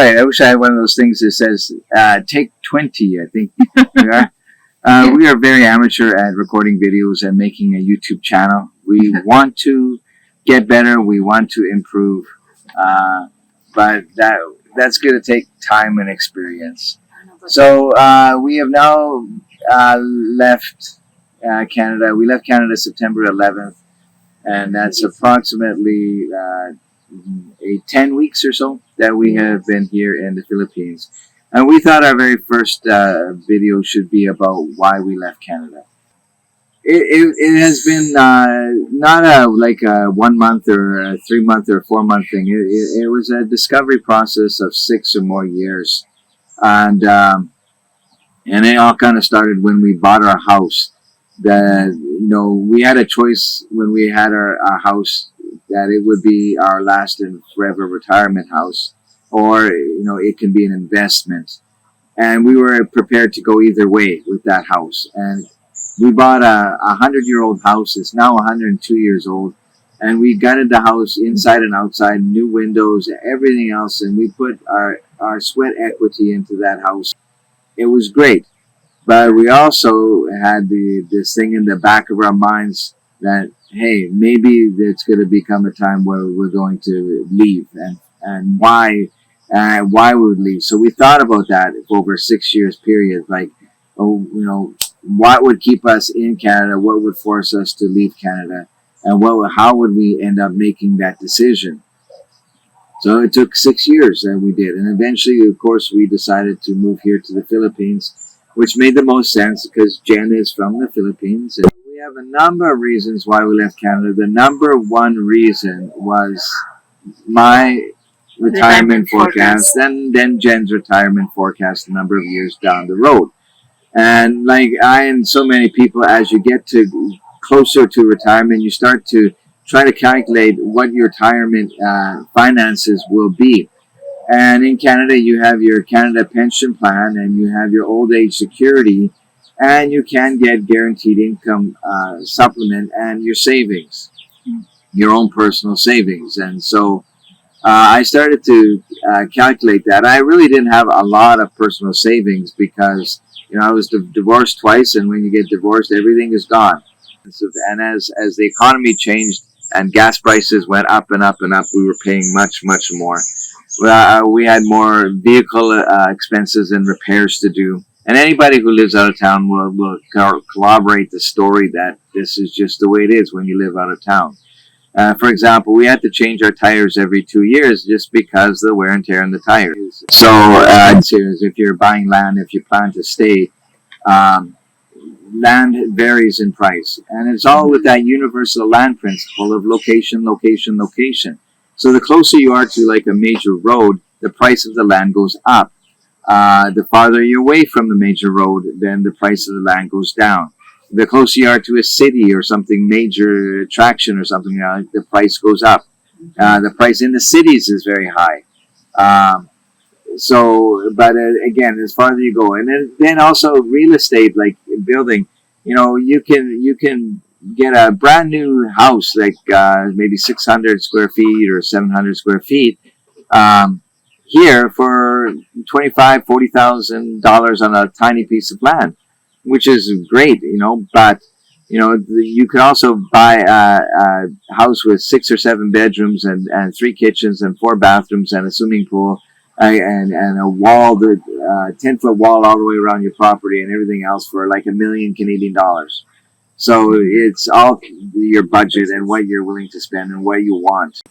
right. I wish I had one of those things that says take 20, I think. We are very amateur at recording videos and making a YouTube channel. We want to get better. We want to improve. But that's going to take time and experience. So we have now left Canada. We left Canada September 11th, and that's approximately 10 weeks or so that we have been here in the Philippines. And we thought our very first video should be about why we left Canada. It has been not like a 1 month or a 3 month or 4 month thing. It was a discovery process of 6 or more years. And it all kind of started when we bought our house. We had a choice when we had our house that it would be our last and forever retirement house, or it can be an investment. And we were prepared to go either way with that house. And we bought a 100-year-old house. It's now 102 years old. And we gutted the house inside and outside, new windows, everything else. And we put our sweat equity into that house. It was great. But we also had this thing in the back of our minds that, hey, maybe it's going to become a time where we're going to leave. And why we would leave. So we thought about that over a 6 years period. Like, what would keep us in Canada? What would force us to leave Canada? And how would we end up making that decision? So it took 6 years, and we did. And eventually, of course, we decided to move here to the Philippines, which made the most sense because Jen is from the Philippines. And we have a number of reasons why we left Canada. The number one reason was my retirement forecast, then Jen's retirement forecast a number of years down the road. And like I and so many people, as you get to closer to retirement, you start to try to calculate what your retirement finances will be. And in Canada, you have your Canada Pension Plan, and you have your old age security, and you can get guaranteed income supplement and your savings, your own personal savings. And so I started to calculate that. I really didn't have a lot of personal savings because I was divorced twice, and when you get divorced, everything is gone. And as the economy changed and gas prices went up and up and up, we were paying much, much more. We had more vehicle expenses and repairs to do. And anybody who lives out of town will corroborate the story that this is just the way it is when you live out of town. For example, we had to change our tires every 2 years just because of the wear and tear on the tires. So if you're buying land, if you plan to stay, land varies in price. And it's all with that universal land principle of location, location, location. So the closer you are to like a major road, the price of the land goes up. The farther you're away from the major road, then the price of the land goes down. The closer you are to a city or something major attraction or something, the price goes up. The price in the cities is very high. But again, as farther you go, and then also real estate, like building, you can get a brand new house, like maybe 600 square feet or 700 square feet, here for $25,000, $40,000 on a tiny piece of land, which is great, but you can also buy a house with 6 or 7 bedrooms and 3 kitchens and 4 bathrooms and a swimming pool and a wall, 10-foot wall all the way around your property and everything else for like $1 million Canadian dollars. So it's all your budget and what you're willing to spend and what you want.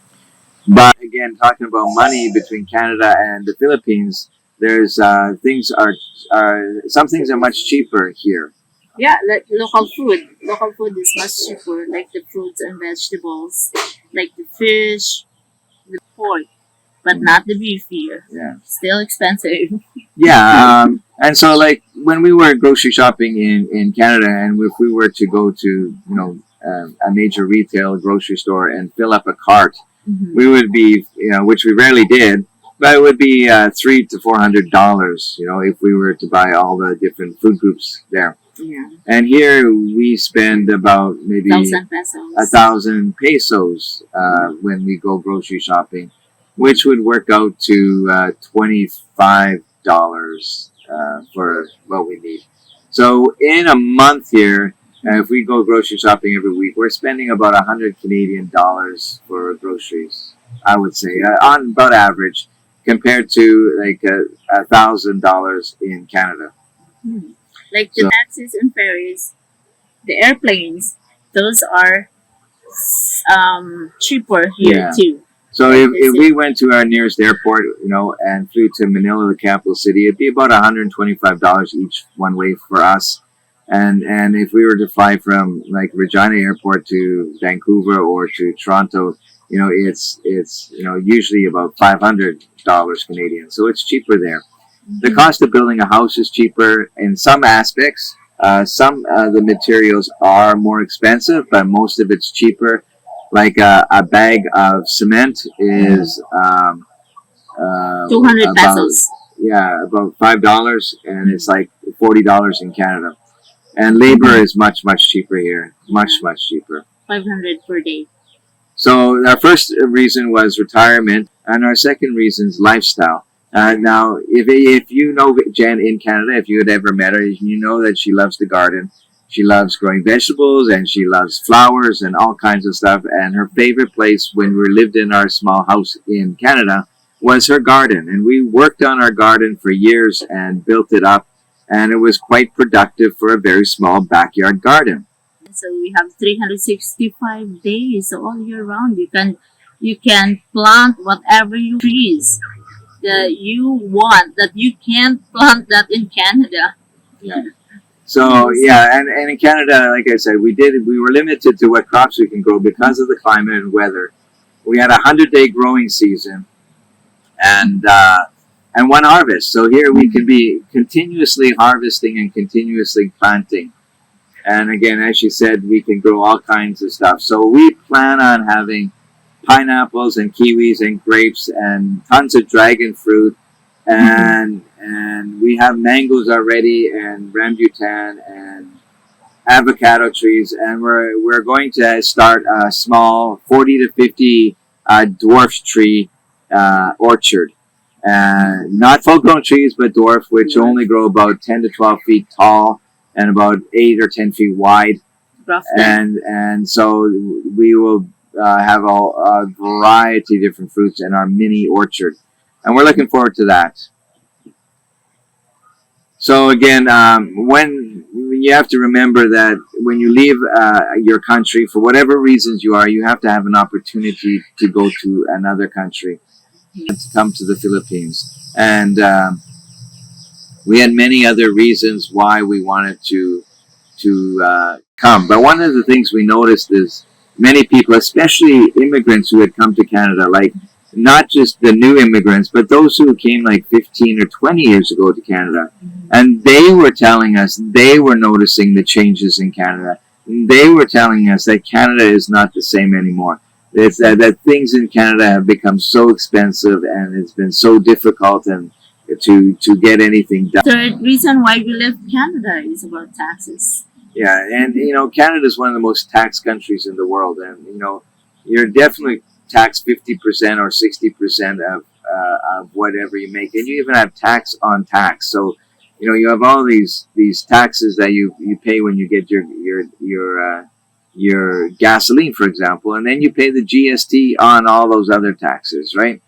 But again, talking about money between Canada and the Philippines, there's some things are much cheaper here. Yeah, like local food. Local food is much cheaper, like the fruits and vegetables, like the fish, the pork, but not the beef here. Yeah. Still expensive. Yeah, and so like when we were grocery shopping in Canada, and if we were to go to a major retail grocery store and fill up a cart, we would be which we rarely did, but it would be $300 to $400, if we were to buy all the different food groups there. Yeah. And here we spend about maybe 1,000 pesos. 1,000 pesos when we go grocery shopping, which would work out to $25 for what we need. So in a month here, if we go grocery shopping every week, we're spending about 100 Canadian dollars for groceries, I would say, on about average, compared to like $1,000 in Canada. Like the taxis and ferries, the airplanes, those are cheaper here Yeah. too. So if we went to our nearest airport, and flew to Manila, the capital city, it'd be about $125 each one way for us. And if we were to fly from like Regina Airport to Vancouver or to Toronto, it's usually about $500 Canadian. So it's cheaper there. The cost of building a house is cheaper in some aspects. Some of the materials are more expensive, but most of it's cheaper. Like a bag of cement is 200 about, pesos. yeah, about $5, and it's like $40 in Canada. And labor is much cheaper here, much cheaper. 500 per day. So our first reason was retirement, and our second reason is lifestyle. Now, if you know Jen in Canada, if you had ever met her, you know that she loves the garden. She loves growing vegetables, and she loves flowers and all kinds of stuff. And her favorite place when we lived in our small house in Canada was her garden. And we worked on our garden for years and built it up. And it was quite productive for a very small backyard garden. So we have 365 days all year round. You can plant whatever you trees that you want, that you can't plant that in Canada. Yeah. So yeah, and in Canada, like I said, we were limited to what crops we can grow because of the climate and weather. We had a 100-day growing season, and one harvest. So here we can be continuously harvesting and continuously planting. And again, as she said, we can grow all kinds of stuff. So we plan on having pineapples and kiwis and grapes and tons of dragon fruit, and we have mangoes already, and rambutan and avocado trees, and we're going to start a small 40 to 50 dwarf tree orchard. Not full-grown trees, but dwarf, which only grow about 10 to 12 feet tall and about 8 or 10 feet wide. And so we will have a variety of different fruits in our mini orchard. And we're looking forward to that. So again, when you have to remember that when you leave your country, for whatever reasons you have to have an opportunity to go to another country, and to come to the Philippines. And we had many other reasons why we wanted to come. But one of the things we noticed is many people, especially immigrants who had come to Canada, like not just the new immigrants, but those who came like 15 or 20 years ago to Canada. And they were telling us they were noticing the changes in Canada. They were telling us that Canada is not the same anymore. It's that things in Canada have become so expensive, and it's been so difficult and to get anything done. Third reason why we left Canada is about taxes. Yeah, and Canada is one of the most taxed countries in the world, and you're definitely taxed 50% or 60% of whatever you make, and you even have tax on tax. So you have all these taxes that you pay when you get your gasoline, for example, and then you pay the GST on all those other taxes, right?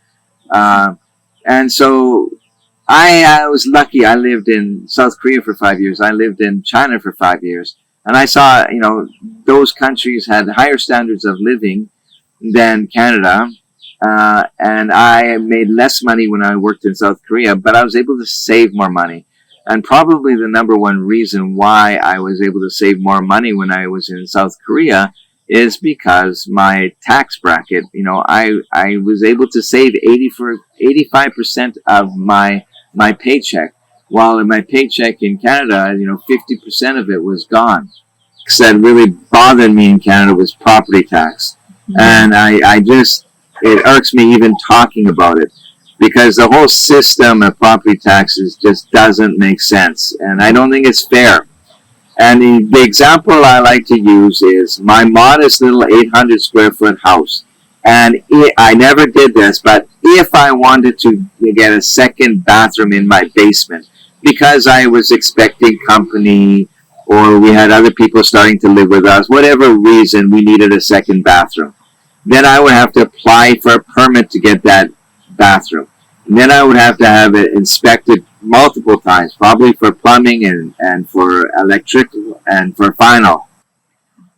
And so I was lucky. I lived in South Korea for 5 years. I lived in China for 5 years. And I saw, those countries had higher standards of living than Canada. And I made less money when I worked in South Korea, but I was able to save more money. And probably the number one reason why I was able to save more money when I was in South Korea is because my tax bracket, I was able to save 85% of my paycheck, while in my paycheck in Canada, 50% of it was gone. That really bothered me in Canada was property tax. And it irks me even talking about it, because the whole system of property taxes just doesn't make sense, and I don't think it's fair. And the example I like to use is my modest little 800 square foot house And I never did this, but if I wanted to get a second bathroom in my basement, because I was expecting company or we had other people starting to live with us, whatever reason we needed a second bathroom, then I would have to apply for a permit to get that bathroom. And then I would have to have it inspected multiple times, probably for plumbing and for electrical and for final.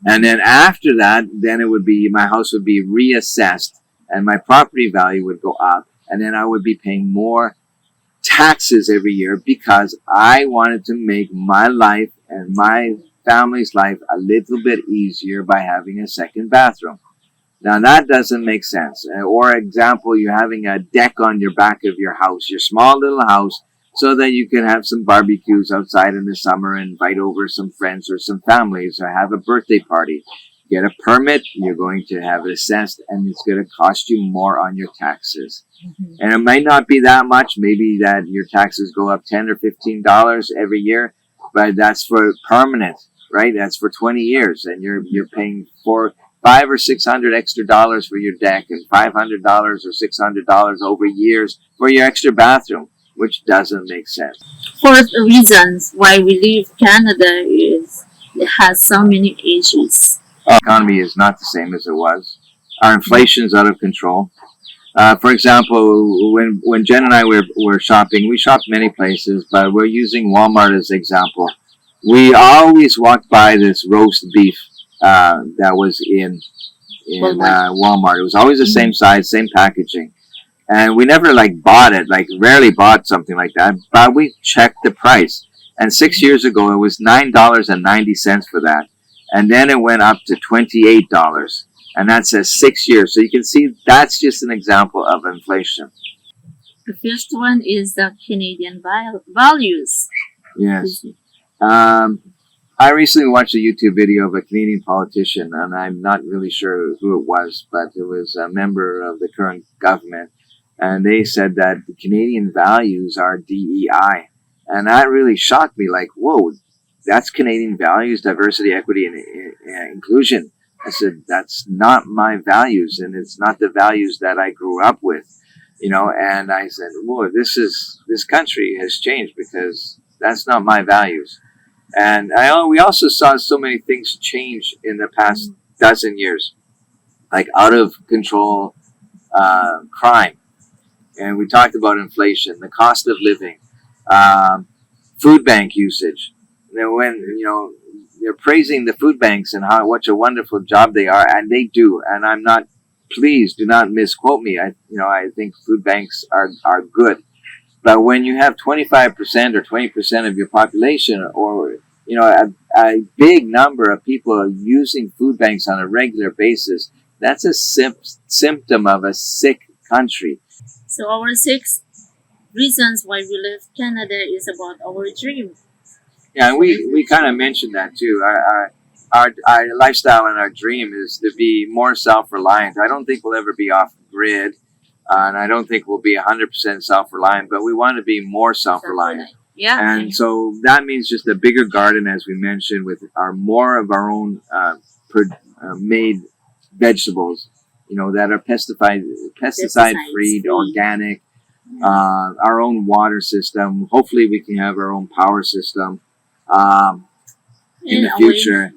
And then after that, then it would be my house would be reassessed and my property value would go up. And then I would be paying more taxes every year because I wanted to make my life and my family's life a little bit easier by having a second bathroom. Now that doesn't make sense. Or example, you're having a deck on your back of your house, your small little house, so that you can have some barbecues outside in the summer and invite over some friends or some families or have a birthday party. Get a permit, you're going to have it assessed, and it's going to cost you more on your taxes. And it might not be that much. Maybe that your taxes go up $10 or $15 every year, but that's for permanent, right? That's for 20 years, and you're paying for $500 or $600 extra dollars for your deck, and $500 or $600 over years for your extra bathroom, which doesn't make sense. Fourth reasons why we leave Canada is it has so many issues. Our economy is not the same as it was. Our inflation is out of control. For example, when Jen and I were shopping, we shopped many places, but we're using Walmart as an example. We always walked by this roast beef that was in Walmart. It was always the same size, same packaging. And we never bought it, rarely bought something like that, but we checked the price. And 6 years ago, it was $9.90 for that. And then it went up to $28. And that says 6 years. So you can see that's just an example of inflation. The first one is the Canadian values. Yes. I recently watched a YouTube video of a Canadian politician, and I'm not really sure who it was, but it was a member of the current government. And they said that the Canadian values are DEI. And that really shocked me. Whoa, that's Canadian values, diversity, equity, and inclusion. I said, that's not my values, and it's not the values that I grew up with, and I said, whoa, this country has changed because that's not my values. And we also saw so many things change in the past dozen years, like out of control crime. And we talked about inflation, the cost of living, food bank usage. They're praising the food banks and what a wonderful job they are, and they do. And I'm not, please do not misquote me. I think food banks are good. But when you have 25% or 20% of your population, or a big number of people using food banks on a regular basis, that's a symptom of a sick country. So our sixth reasons why we left Canada is about our dream. Yeah, and we kind of mentioned that too. Our lifestyle and our dream is to be more self-reliant. I don't think we'll ever be off grid, and I don't think we'll be 100% self-reliant, but we want to be more self-reliant. Yeah. And so that means just a bigger garden, as we mentioned, with more of our own made vegetables, that are pesticide-free, organic, our own water system. Hopefully we can have our own power system in the future.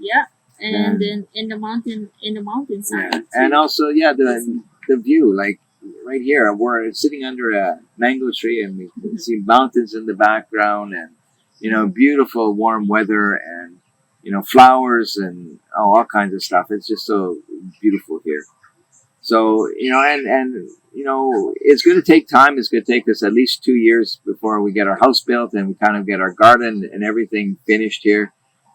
And then in the mountainside. Yeah. And also, the view, right here, we're sitting under a mango tree and we can see mountains in the background and, beautiful warm weather and, flowers and all kinds of stuff. It's just so beautiful here. So, it's going to take time. It's going to take us at least 2 years before we get our house built and we kind of get our garden and everything finished here.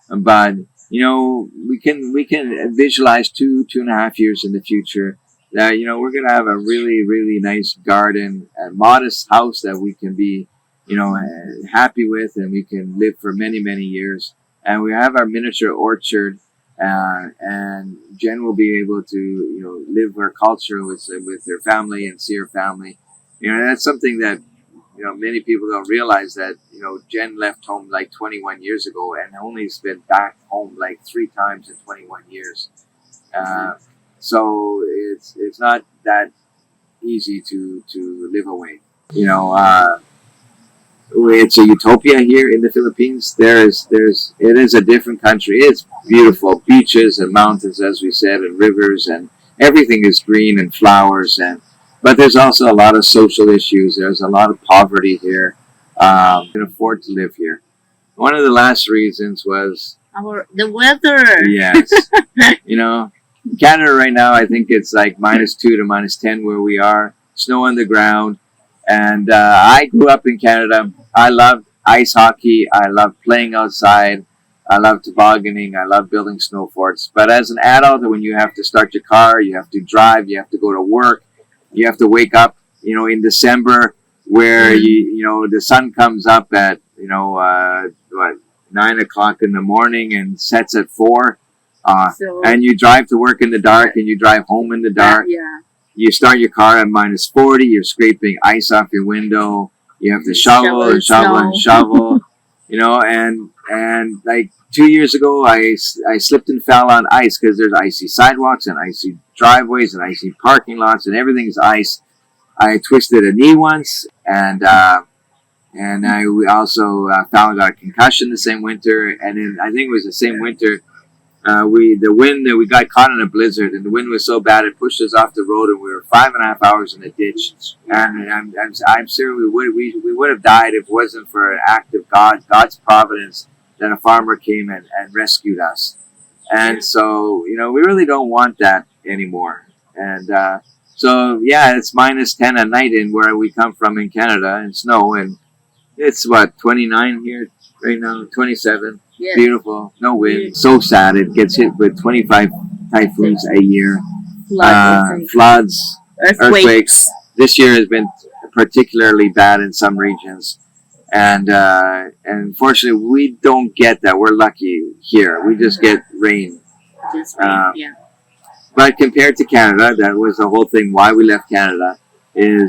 But, we can visualize 2.5 years in the future that, we're going to have a really, really nice garden, a modest house that we can be, happy with and we can live for many, many years. And we have our miniature orchard. And Jen will be able to, live her culture with her family and see her family. That's something that, many people don't realize that, Jen left home 21 years ago and only has been back home 3 times in 21 years. So it's not that easy to live away. You know, it's a utopia here in the Philippines. It is a different country. It's beautiful, beaches and mountains, as we said, and rivers, and everything is green and flowers. But there's also a lot of social issues. There's a lot of poverty here. Can afford to live here. One of the last reasons was The weather. yes, you know, Canada right now. I think it's like -2 to -10 where we are. Snow on the ground. And I grew up in Canada. I loved ice hockey. I loved playing outside. I love tobogganing. I love building snow forts. But as an adult, when you have to start your car, you have to drive, you have to go to work, you have to wake up, in December where the sun comes up at 9 o'clock in the morning and sets at 4. So And you drive to work in the dark and you drive home in the dark. yeah. You start your car at -40. You're scraping ice off your window. You have to shovel and shovel and shovel. And like 2 years ago, I slipped and fell on ice because there's icy sidewalks and icy driveways and icy parking lots and everything's ice. I twisted a knee once, and we also got a concussion the same winter. And then I think it was the same winter. We got caught in a blizzard, and the wind was so bad it pushed us off the road, and we were 5.5 hours in a ditch. And I'm sure we would have died if it wasn't for an act of God's providence, that a farmer came and rescued us. And so we really don't want that anymore. And so yeah, it's -10 at night in where we come from in Canada, and snow, and it's 29 here right now, 27. Yes. Beautiful, no wind. So sad. It gets hit with 25 typhoons a year. Floods, earthquakes. This year has been particularly bad in some regions, and unfortunately, we don't get that. We're lucky here. We just get rain. Just rain, yeah. But compared to Canada, that was the whole thing. Why we left Canada is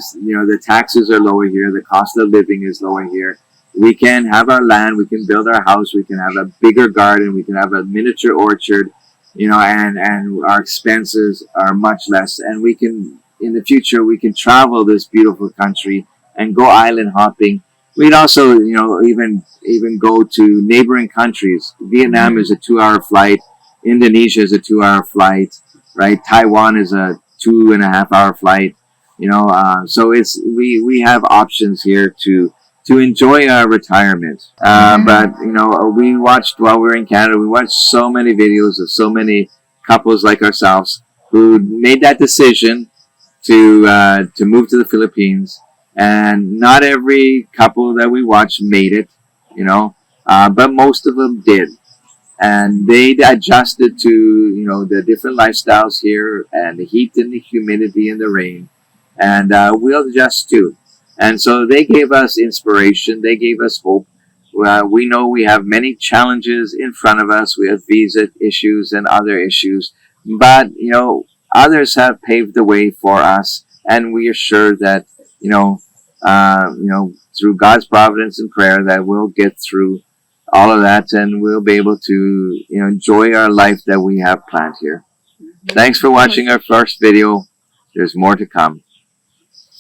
the taxes are lower here. The cost of living is lower here. We can have our land, we can build our house, we can have a bigger garden, we can have a miniature orchard, and our expenses are much less. And we can, in the future, we can travel this beautiful country and go island hopping. We'd also, even go to neighboring countries. Vietnam is a 2-hour flight. Indonesia is a 2-hour flight, right? Taiwan is a 2.5-hour flight. So we have options here to enjoy our retirement. But, we watched, while we were in Canada, we watched so many videos of so many couples like ourselves who made that decision to move to the Philippines. And not every couple that we watched made it, but most of them did. And they adjusted to, the different lifestyles here, and the heat and the humidity and the rain. And we'll adjust too. And so they gave us inspiration. They gave us hope. We know we have many challenges in front of us. We have visa issues and other issues. But, others have paved the way for us. And we are sure that, through God's providence and prayer, that we'll get through all of that, and we'll be able to, enjoy our life that we have planned here. Thanks for watching our first video. There's more to come.